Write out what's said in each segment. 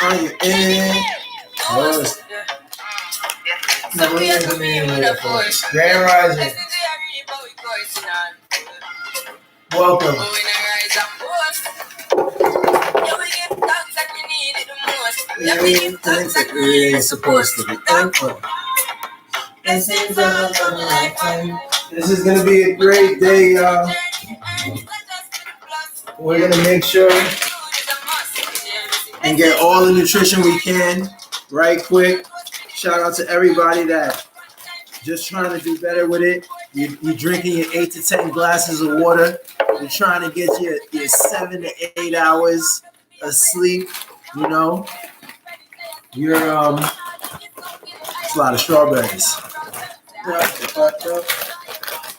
Are you in? Force. Never leave me with a force. Grand Rising. Welcome. Yeah, we thanks that we ain't supposed to be thankful. This is gonna be a great day, y'all. We're gonna make sure and get all the nutrition we can right quick. Shout out to everybody that just trying to do better with it. You're drinking your 8 to 10 glasses of water. You're trying to get your 7 to 8 hours of sleep. You know, you're it's a lot of strawberries.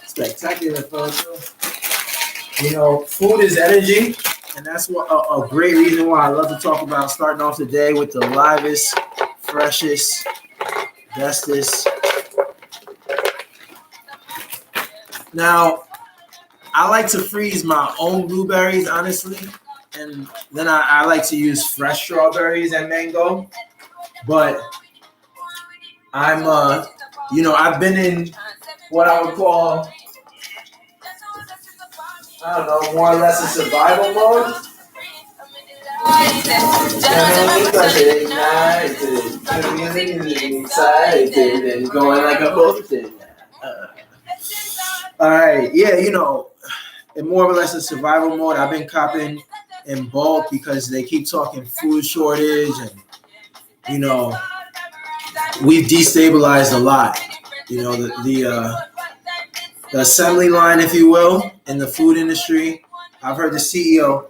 Spectacular photo. You know, food is energy, and that's what a great reason why I love to talk about starting off the day with the livest, freshest, bestest. Now, I like to freeze my own blueberries, honestly, and then I like to use fresh strawberries and mango. But I'm, I've been in what I would call, I don't know, more or less a survival mode. Excited and going like a bullshit. All right, yeah, in more or less a survival mode. I've been copping in bulk because they keep talking food shortage, and we've destabilized a lot. The assembly line, if you will, in the food industry. I've heard the CEO.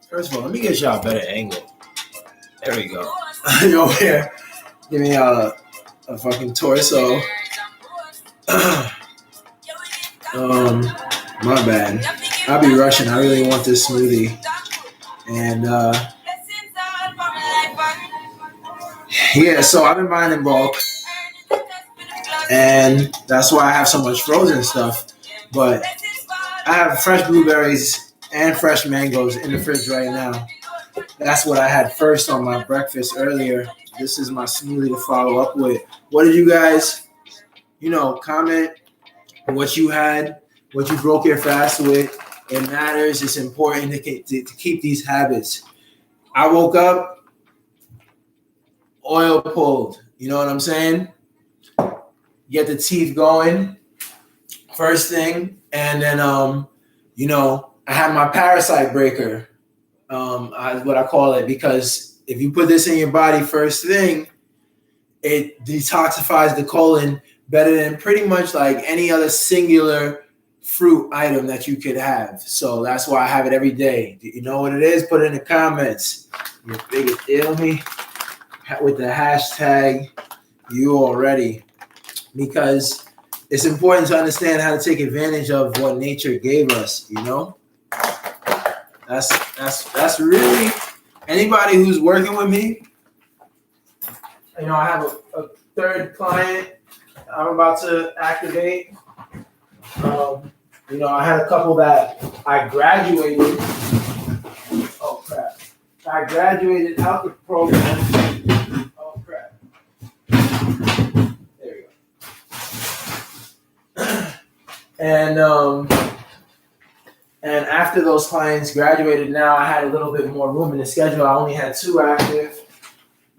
First of all, let me get y'all a better angle. There we go. Yo, here, give me a fucking torso. My bad. I'll be rushing. I really want this smoothie. And yeah, so I've been buying in bulk. And that's why I have so much frozen stuff. But I have fresh blueberries and fresh mangoes in the fridge right now. That's what I had first on my breakfast earlier. This is my smoothie to follow up with. What did you guys, comment what you had, what you broke your fast with. It matters. It's important to keep these habits. I woke up, oil pulled. You know what I'm saying? Get the teeth going first thing. And then, I have my parasite breaker, what I call it, because if you put this in your body first thing, it detoxifies the colon better than pretty much like any other singular fruit item that you could have. So that's why I have it every day. Do you know what it is? Put it in the comments. You feel me? With the hashtag, you already. Because it's important to understand how to take advantage of what nature gave us, That's really anybody who's working with me. I have a third client I'm about to activate. I had a couple that I graduated. Oh crap! I graduated out the program. Oh crap! There we go. And after those clients graduated, now I had a little bit more room in the schedule. I only had 2 active,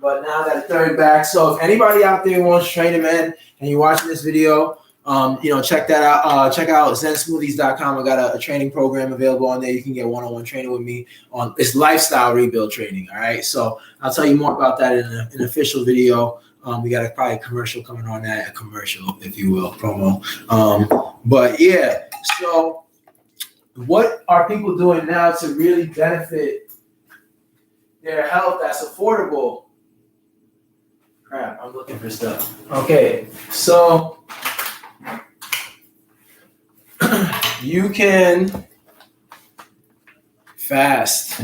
but now that third back. So if anybody out there wants to train a man and you're watching this video, check that out. Check out zensmoothies.com. I got a training program available on there. You can get one-on-one training with me on this lifestyle rebuild training. All right. So I'll tell you more about that in an official video. We got probably a commercial coming on that, a commercial, if you will, promo. But yeah, so what are people doing now to really benefit their health that's affordable? Crap, I'm looking for stuff. Okay, so you can fast.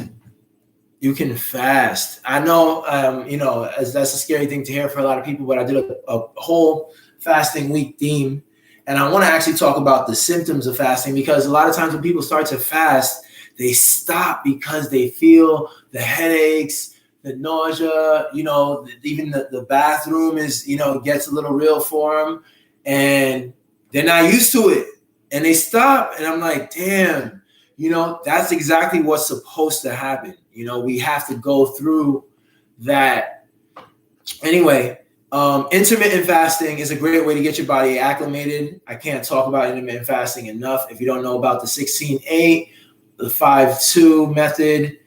You can fast. I know, as that's a scary thing to hear for a lot of people, but I did a whole fasting week theme. And I want to actually talk about the symptoms of fasting, because a lot of times when people start to fast, they stop because they feel the headaches, the nausea, even the bathroom is, gets a little real for them, and they're not used to it, and they stop. And I'm like, damn, that's exactly what's supposed to happen. We have to go through that. Anyway, intermittent fasting is a great way to get your body acclimated. I can't talk about intermittent fasting enough. If you don't know about the 16-8, the 5-2 method,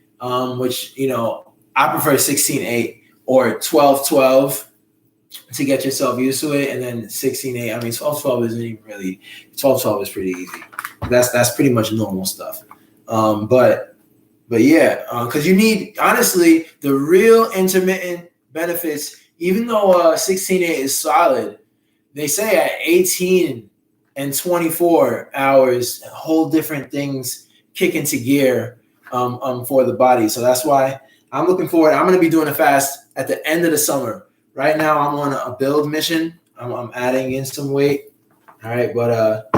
which, I prefer 16-8 or 12-12 to get yourself used to it. And then 16-8, 12-12 isn't even really, 12-12 is pretty easy. That's pretty much normal stuff. But yeah, because you need, honestly, the real intermittent benefits, even though 16-8 is solid, they say at 18 and 24 hours, whole different things kick into gear for the body. So that's why I'm looking forward. I'm going to be doing a fast at the end of the summer. Right now, I'm on a build mission. I'm adding in some weight. All right, but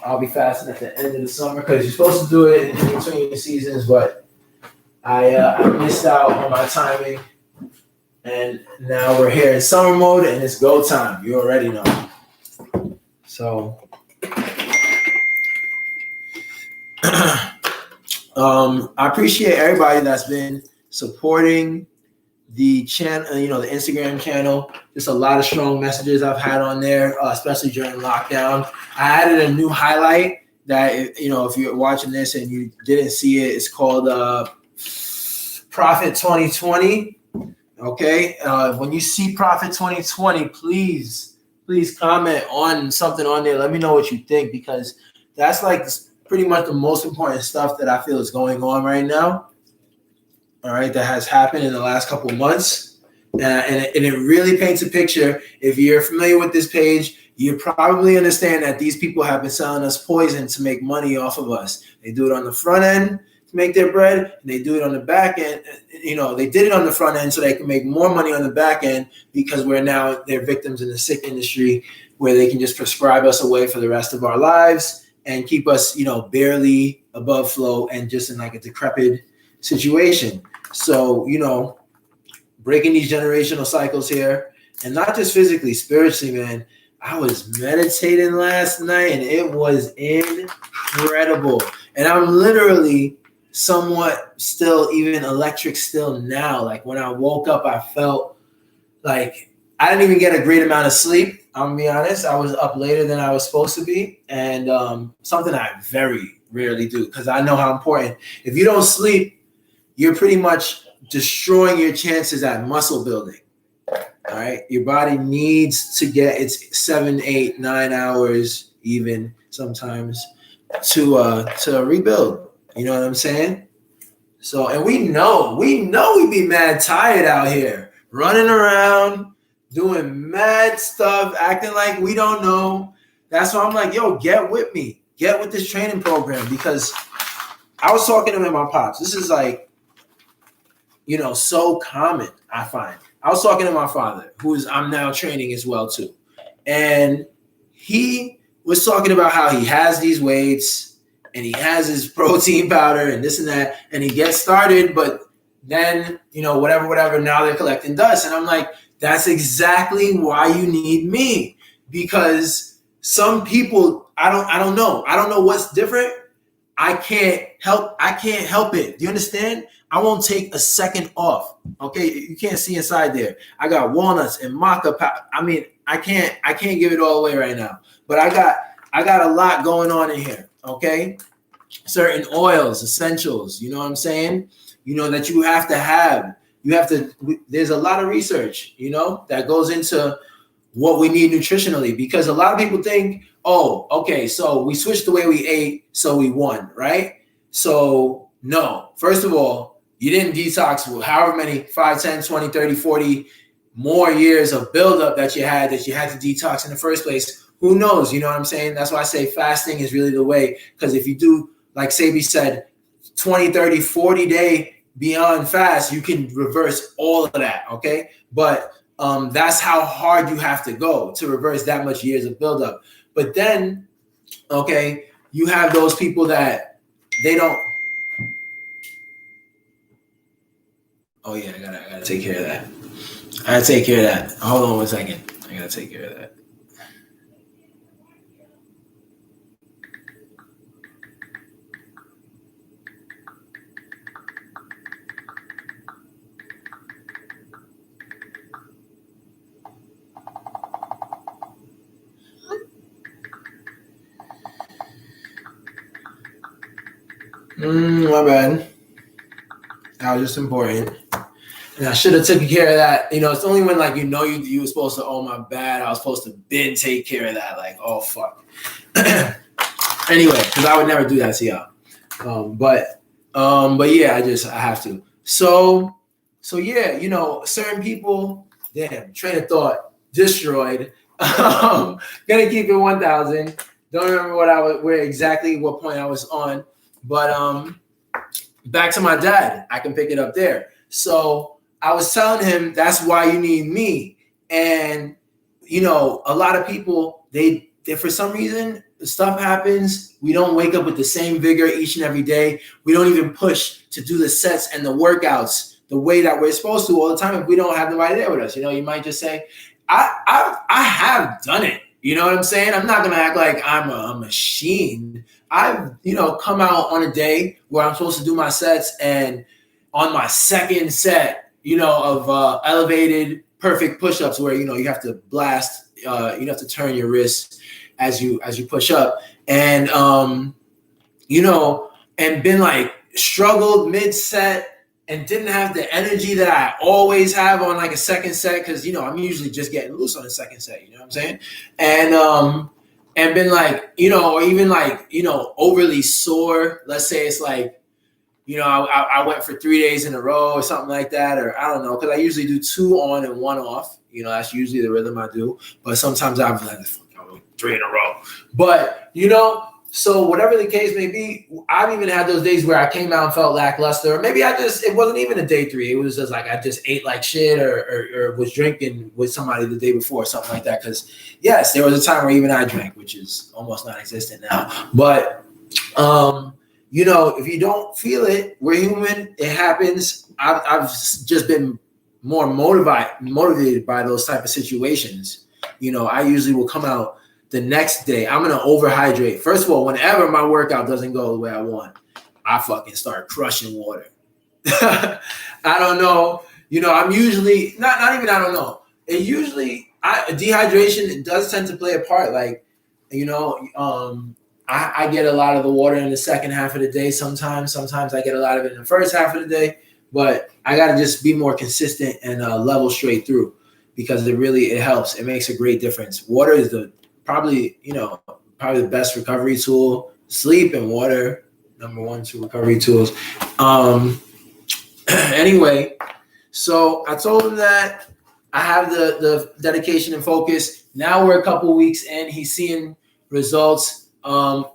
I'll be fasting at the end of the summer because you're supposed to do it in between the seasons, but I missed out on my timing. And now we're here in summer mode, and it's go time. You already know. So, I appreciate everybody that's been supporting the channel, the Instagram channel. Just a lot of strong messages I've had on there, especially during lockdown. I added a new highlight that, if you're watching this and you didn't see it, it's called Profit 2020. Okay, when you see Profit 2020, please comment on something on there. Let me know what you think, because that's like pretty much the most important stuff that I feel is going on right now. All right, that has happened in the last couple of months, and it really paints a picture. If you're familiar with this page, you probably understand that these people have been selling us poison to make money off of us. They do it on the front end to make their bread, and they do it on the back end. They did it on the front end so they can make more money on the back end, because they're victims in the sick industry where they can just prescribe us away for the rest of our lives and keep us, barely above flow and just in like a decrepit situation. So, breaking these generational cycles here, and not just physically, spiritually, man. I was meditating last night and it was incredible. And I'm literally somewhat still even electric still now. Like when I woke up, I felt like I didn't even get a great amount of sleep. I'm gonna be honest. I was up later than I was supposed to be. And something I very rarely do, because I know how important. If you don't sleep, you're pretty much destroying your chances at muscle building. All right. Your body needs to get its 7, 8, 9 hours, even sometimes, to rebuild. You know what I'm saying? So, and we know we be mad tired out here, running around, doing mad stuff, acting like we don't know. That's why I'm like, yo, get with me. Get with this training program, because I was talking to him and my pops. This is like, so common, I find. I was talking to my father, I'm now training as well too. And he was talking about how he has these weights and he has his protein powder and this and that, and he gets started, but then, whatever, now they're collecting dust. And I'm like, that's exactly why you need me, because some people, I don't know what's different. I can't help it. Do you understand? I won't take a second off. Okay, you can't see inside there. I got walnuts and maca powder. I can't give it all away right now. But I got a lot going on in here. Okay, certain oils, essentials. You know what I'm saying? That you have to have. There's a lot of research. That goes into what we need nutritionally, because a lot of people think, oh, okay, so we switched the way we ate, so we won, right? So no, first of all, you didn't detox for however many 5, 10, 20, 30, 40 more years of buildup that you had to detox in the first place. Who knows? You know what I'm saying? That's why I say fasting is really the way, because if you do, like Sabi said, 20, 30, 40 day beyond fast, you can reverse all of that, okay? But that's how hard you have to go to reverse that much years of buildup. But then, okay, you have those people that they don't Oh yeah, I gotta take care of that. I gotta take care of that. Hold on 1 second. I gotta take care of that. My bad. That was just important. And I should have taken care of that. You know, it's only when like you were supposed to, oh my bad, I was supposed to been take care of that. Like, oh fuck. Anyway, because I would never do that to y'all. But yeah, I have to. So yeah, you know, certain people, damn, train of thought destroyed. Gonna keep it 1,000. Don't remember what point I was on, but back to my dad. I can pick it up there. So I was telling him that's why you need me. And you know, a lot of people they for some reason stuff happens. We don't wake up with the same vigor each and every day. We don't even push to do the sets and the workouts the way that we're supposed to all the time if we don't have nobody there with us. You know, you might just say, I have done it. You know what I'm saying? I'm not gonna act like I'm a machine. I've, you know, come out on a day where I'm supposed to do my sets, and on my second set, you know, of elevated perfect push-ups where, you know, you have to blast, you have to turn your wrists as you push up, and you know, and been like struggled mid-set and didn't have the energy that I always have on like a second set, because, you know, I'm usually just getting loose on the second set, you know what I'm saying? And been like, you know, or even like, you know, overly sore. Let's say it's like, you know, I went for 3 days in a row or something like that, or I don't know, because I usually do 2 on and 1 off. You know, that's usually the rhythm I do. But sometimes I've like 3 in a row. But, you know, so whatever the case may be, I've even had those days where I came out and felt lackluster. Or maybe it wasn't even a day 3. It was just like I just ate like shit or was drinking with somebody the day before or something like that. Because, yes, there was a time where even I drank, which is almost non-existent now. But, you know, if you don't feel it, we're human. It happens. I've just been more motivated by those type of situations. You know, I usually will come out the next day. I'm gonna overhydrate. First of all, whenever my workout doesn't go the way I want, I fucking start crushing water. I don't know. You know, I'm usually not even. I don't know. It usually dehydration, it does tend to play a part. Like, you know, I get a lot of the water in the second half of the day. Sometimes I get a lot of it in the first half of the day. But I gotta just be more consistent and level straight through, because it helps. It makes a great difference. Water is probably the best recovery tool. Sleep and water, number 1, 2 recovery tools. Anyway, so I told him that I have the dedication and focus. Now we're a couple weeks in. He's seeing results.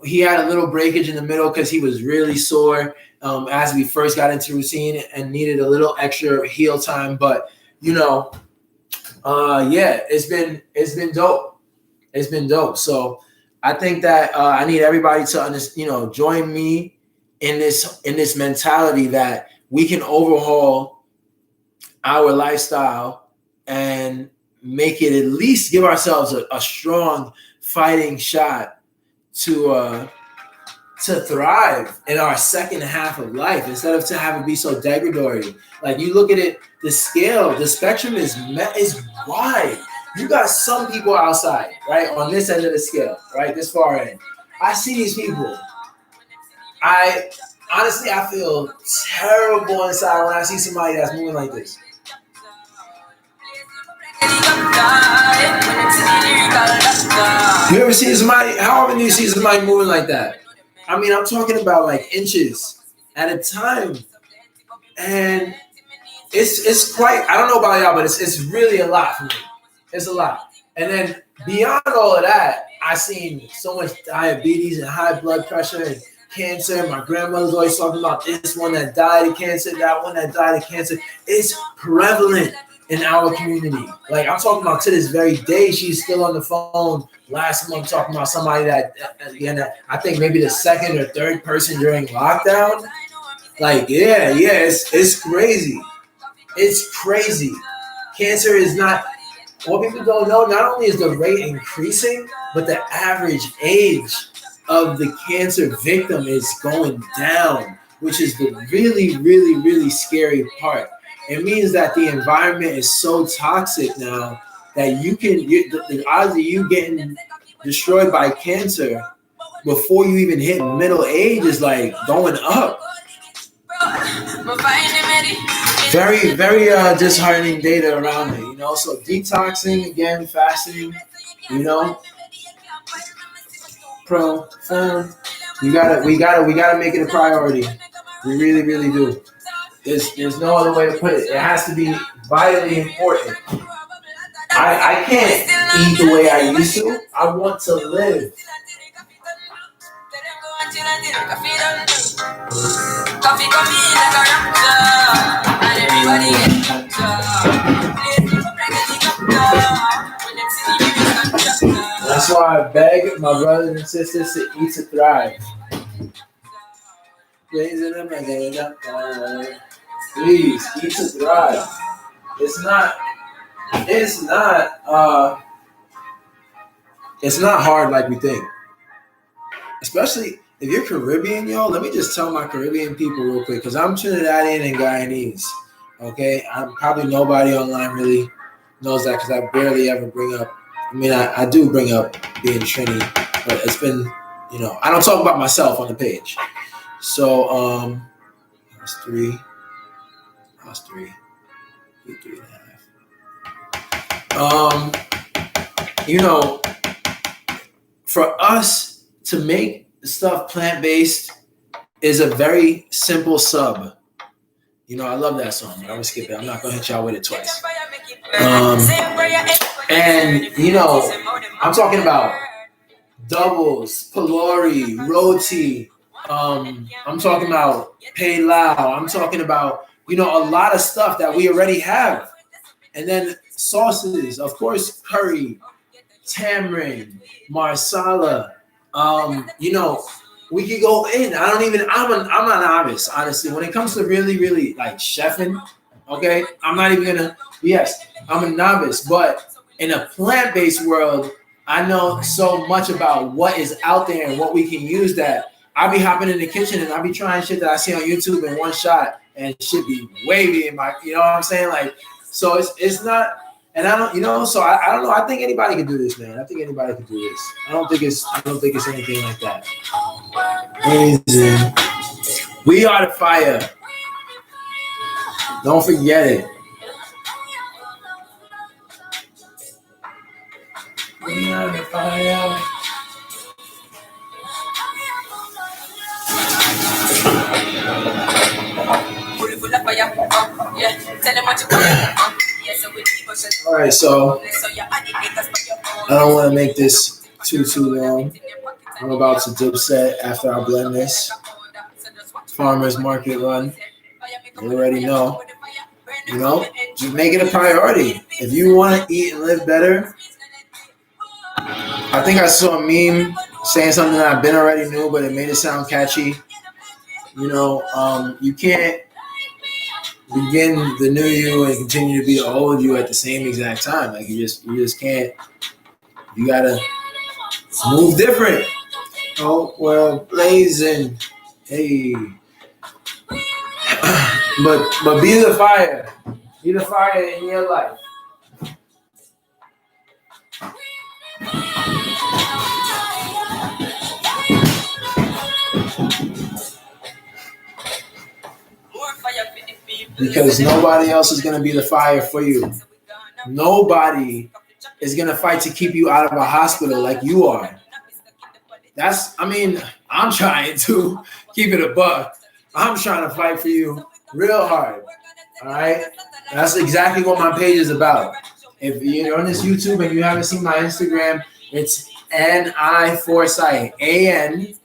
He had a little breakage in the middle because he was really sore as we first got into routine and needed a little extra heal time. But, you know, yeah, it's been dope. It's been dope. So I think that I need everybody to join me in this mentality that we can overhaul our lifestyle and make it, at least give ourselves a strong fighting shot to thrive in our second half of life, instead of to have it be so degradatory. Like, you look at it, the spectrum is wide. You got some people outside, right, on this end of the scale, right, this far end. I see these people. I feel terrible inside when I see somebody that's moving like this. You ever see somebody? How often do you see somebody moving like that? I mean, I'm talking about like inches at a time, and it's quite. I don't know about y'all, but it's really a lot for me. It's a lot. And then beyond all of that, I seen so much diabetes and high blood pressure and cancer. My grandmother's always talking about this one that died of cancer, that one that died of cancer. It's prevalent in our community. Like, I'm talking about to this very day, she's still on the phone last month talking about somebody that I think maybe the second or third person during lockdown. Like, yeah, it's crazy. It's crazy. Cancer is not, what people don't know, not only is the rate increasing, but the average age of the cancer victim is going down, which is the really, really, really scary part. It means that the environment is so toxic now that the odds of you getting destroyed by cancer before you even hit middle age is like going up. Very, very disheartening data around it, you know. So detoxing again, fasting, you know, profound. We gotta make it a priority. We really, really do. There's no other way to put it. It has to be vitally important. I can't eat the way I used to. I want to live. That's why I beg my brothers and sisters to eat to thrive. Please eat to thrive. It's not. It's not. It's not hard like we think. Especially if you're Caribbean, yo. Let me just tell my Caribbean people real quick, because I'm Trinidadian and Guyanese. Okay, I'm probably nobody online really knows that because I barely ever bring up. I mean, I do bring up being Trini, but it's been, you know, I don't talk about myself on the page. So, that's three, 3.5. You know, for us to make stuff plant-based is a very simple sub. You know, I love that song, but I'm gonna skip it. I'm not gonna hit y'all with it twice. And you know, I'm talking about doubles, pylori, roti. I'm talking about pilau. I'm talking about, you know, a lot of stuff that we already have. And then sauces, of course, curry, tamarind, marsala. You know, we could go in. I'm a novice, honestly. When it comes to really, really like chefing, okay, I'm not even gonna, yes, I'm a novice, but in a plant-based world, I know so much about what is out there and what we can use that I be hopping in the kitchen and I be trying shit that I see on YouTube in one shot and shit be wavy in my, you know what I'm saying? Like, so it's not, and I don't, you know, so I don't know. I think anybody can do this, man. I think anybody can do this. I don't think it's anything like that. Amazing. We are the fire. Don't forget it. We are the fire. All right, so I don't want to make this too long. I'm about to dipset after I blend this. Farmers market run. You already know. You know, just make it a priority. If you want to eat and live better, I think I saw a meme saying something that I've been already knew, but it made it sound catchy. You know, you can't begin the new you and continue to be the old you at the same exact time. Like you just can't. You gotta move different. Oh well, blazing. Hey, but be the fire. Be the fire in your life. Because nobody else is going to be the fire for you. Nobody is going to fight to keep you out of a hospital like you are. I'm trying to keep it a buck. I'm trying to fight for you real hard. All right? That's exactly what my page is about. If you're on this YouTube and you haven't seen my Instagram, it's NI Foresight. ANEYE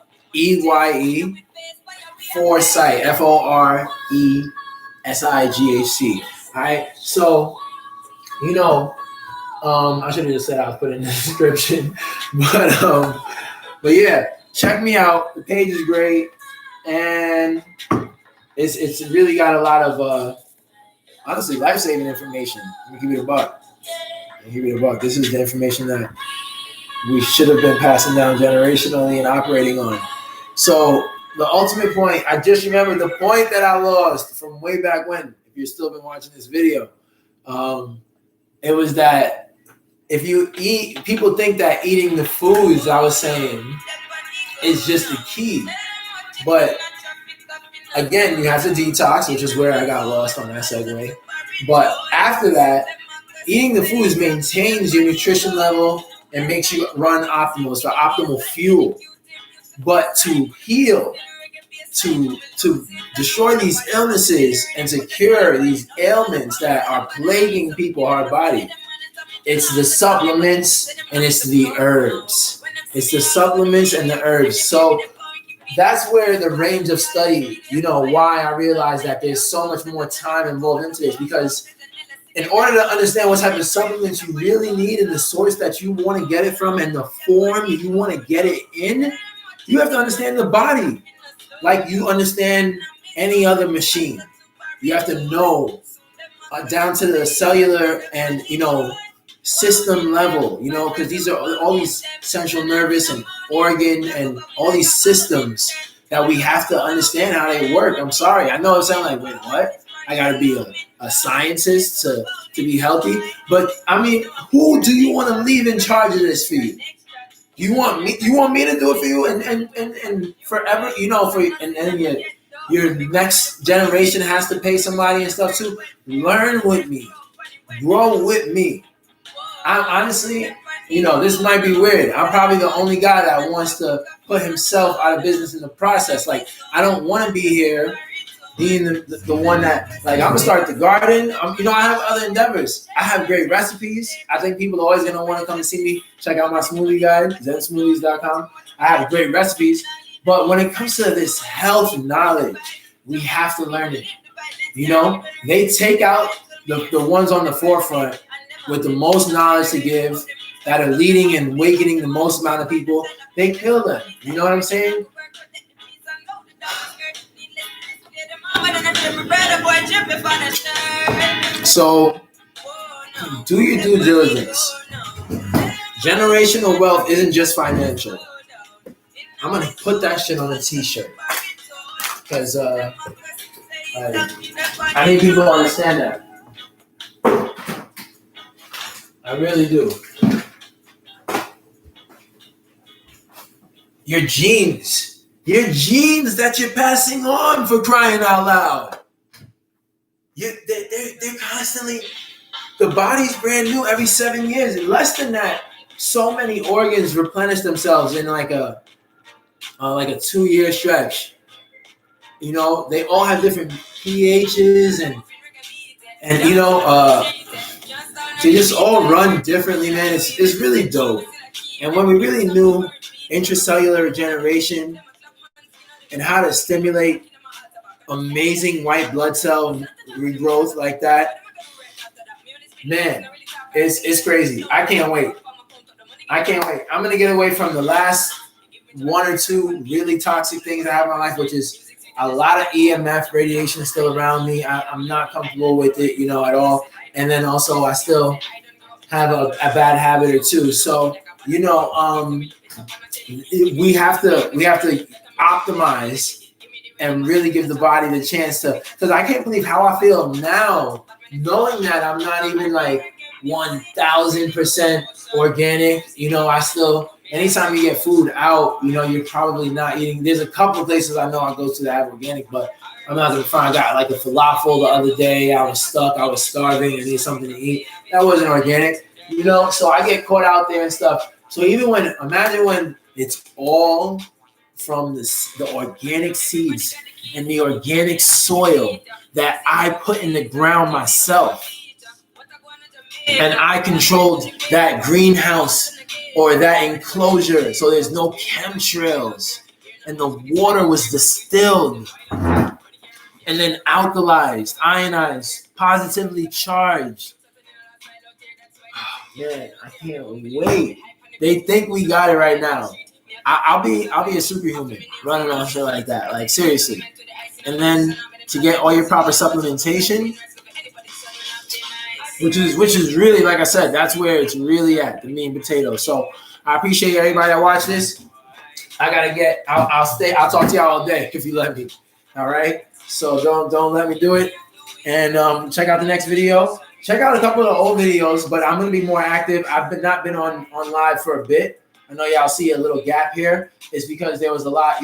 Foresight. FORESIGHC. All right. So, you know, I should have just said I was putting in the description, but yeah, check me out. The page is great, and it's really got a lot honestly life-saving information. Let me give you a buck. This is the information that we should have been passing down generationally and operating on. So the ultimate point, I just remembered the point that I lost from way back when. If you've still been watching this video, it was that if you eat, people think that eating the foods I was saying is just the key. But again, you have to detox, which is where I got lost on that segue. But after that, eating the foods maintains your nutrition level and makes you run optimal. It's for optimal fuel. But to heal, to destroy these illnesses and to cure these ailments that are plaguing people, our body, it's the supplements and it's the herbs. It's the supplements and the herbs. So that's where the range of study, why I realized that there's so much more time involved into this, because in order to understand what type of supplements you really need and the source that you want to get it from and the form you want to get it in, you have to understand the body like you understand any other machine. You have to know down to the cellular and, system level, because these are all these central nervous and organ and all these systems that we have to understand how they work. I'm sorry. I know it sounds like, wait, what? I got to be a scientist to be healthy. But, I mean, who do you want to leave in charge of this for you? You want me to do it for you and forever, and then your next generation has to pay somebody and stuff too. Learn with me. Grow with me. I'm honestly, this might be weird. I'm probably the only guy that wants to put himself out of business in the process. Like, I don't want to be here being the one that, like, I'm going to start the garden. I have other endeavors. I have great recipes. I think people are always going to want to come and see me. Check out my smoothie guide, zensmoothies.com. I have great recipes. But when it comes to this health knowledge, we have to learn it. They take out the ones on the forefront with the most knowledge to give, that are leading and awakening the most amount of people. They kill them. You know what I'm saying? So, do your due diligence. Generational wealth isn't just financial. I'm going to put that shit on a t-shirt. Because I need people to understand that. I really do. Your genes that you're passing on, for crying out loud. They're constantly, the body's brand new every 7 years. In less than that, so many organs replenish themselves in like a 2-year stretch. They all have different pHs and they just all run differently, man. It's really dope. And when we really knew intracellular regeneration and how to stimulate amazing white blood cell regrowth like that, man, it's crazy. I can't wait. I'm going to get away from the last 1 or 2 really toxic things I have in my life, which is a lot of EMF radiation still around me. I'm not comfortable with it, at all. And then also I still have a bad habit or two. So, we have to optimize and really give the body the chance to, because I can't believe how I feel now, knowing that I'm not even like 1,000% organic. I still, anytime you get food out, you're probably not eating. There's a couple of places I know I go to that have organic, but I'm not going to find out. Like the falafel the other day, I was stuck, I was starving, I need something to eat. That wasn't organic, so I get caught out there and stuff. So imagine when it's all from the organic seeds and the organic soil that I put in the ground myself. And I controlled that greenhouse or that enclosure, so there's no chemtrails. And the water was distilled and then alkalized, ionized, positively charged. Oh, man, I can't wait. They think we got it right now. I'll be a superhuman running on shit like that. Like, seriously. And then to get all your proper supplementation, which is really, like I said, that's where it's really at, the meat and potatoes. So I appreciate everybody that watched this. I gotta get. I'll stay. I'll talk to y'all all day if you let me. All right. So don't let me do it. And check out the next video. Check out a couple of the old videos, but I'm gonna be more active. I've not been on live for a bit. I know y'all see a little gap here. It's because there was a lot,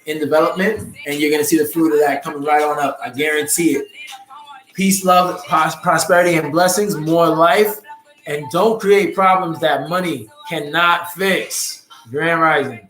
in development, and you're gonna see the fruit of that coming right on up. I guarantee it. Peace, love, prosperity, and blessings. More life, and don't create problems that money cannot fix. Grand Rising.